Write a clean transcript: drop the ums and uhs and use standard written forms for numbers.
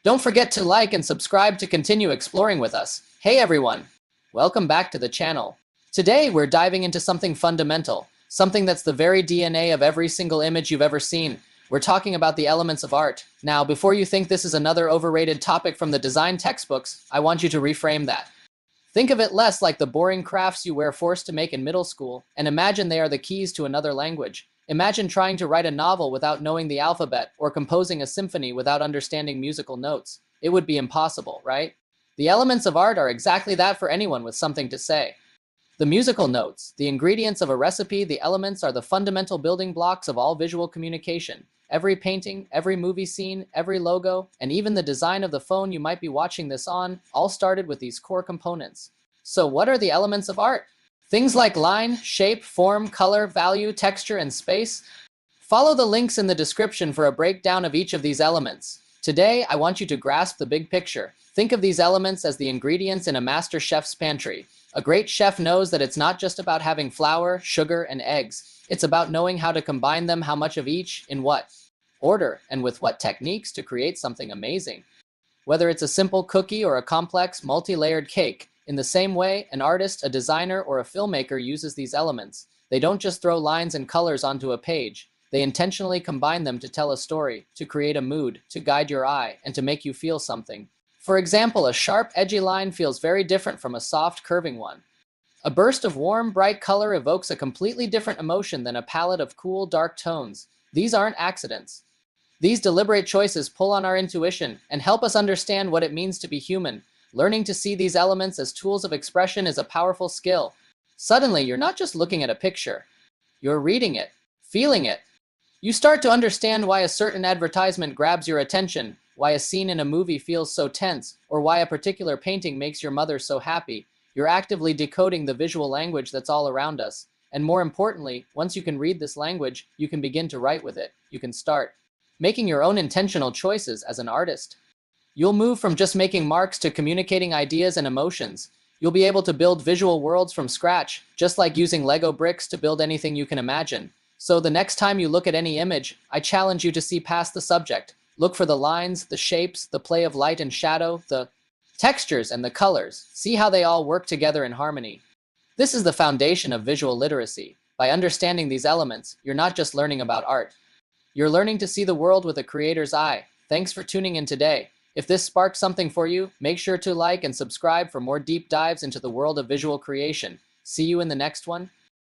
Don't forget to like and subscribe to continue exploring with us. Hey everyone! Welcome back to the channel. Today we're diving into something fundamental, something that's the very DNA of every single image you've ever seen. We're talking about the elements of art. Now, before you think this is another overrated topic from the design textbooks, I want you to reframe that. Think of it less like the boring crafts you were forced to make in middle school, and imagine they are the keys to another language. Imagine trying to write a novel without knowing the alphabet, or composing a symphony without understanding musical notes. It would be impossible, right? The elements of art are exactly that for anyone with something to say. The musical notes, the ingredients of a recipe, the elements are the fundamental building blocks of all visual communication. Every painting, every movie scene, every logo, and even the design of the phone you might be watching this on, all started with these core components. So what are the elements of art? Things like line, shape, form, color, value, texture, and space. Follow the links in the description for a breakdown of each of these elements. Today, I want you to grasp the big picture. Think of these elements as the ingredients in a master chef's pantry. A great chef knows that it's not just about having flour, sugar, and eggs. It's about knowing how to combine them, how much of each, in what order, and with what techniques to create something amazing. Whether it's a simple cookie or a complex, multi-layered cake, in the same way, an artist, a designer, or a filmmaker uses these elements. They don't just throw lines and colors onto a page. They intentionally combine them to tell a story, to create a mood, to guide your eye, and to make you feel something. For example, a sharp, edgy line feels very different from a soft, curving one. A burst of warm, bright color evokes a completely different emotion than a palette of cool, dark tones. These aren't accidents. These deliberate choices pull on our intuition and help us understand what it means to be human. Learning to see these elements as tools of expression is a powerful skill. Suddenly, you're not just looking at a picture. You're reading it, feeling it. You start to understand why a certain advertisement grabs your attention, why a scene in a movie feels so tense, or why a particular painting makes your mother so happy. You're actively decoding the visual language that's all around us. And more importantly, once you can read this language, you can begin to write with it. You can start making your own intentional choices as an artist. You'll move from just making marks to communicating ideas and emotions. You'll be able to build visual worlds from scratch, just like using Lego bricks to build anything you can imagine. So the next time you look at any image, I challenge you to see past the subject. Look for the lines, the shapes, the play of light and shadow, the textures and the colors. See how they all work together in harmony. This is the foundation of visual literacy. By understanding these elements, you're not just learning about art. You're learning to see the world with a creator's eye. Thanks for tuning in today. If this sparked something for you, make sure to like and subscribe for more deep dives into the world of visual creation. See you in the next one.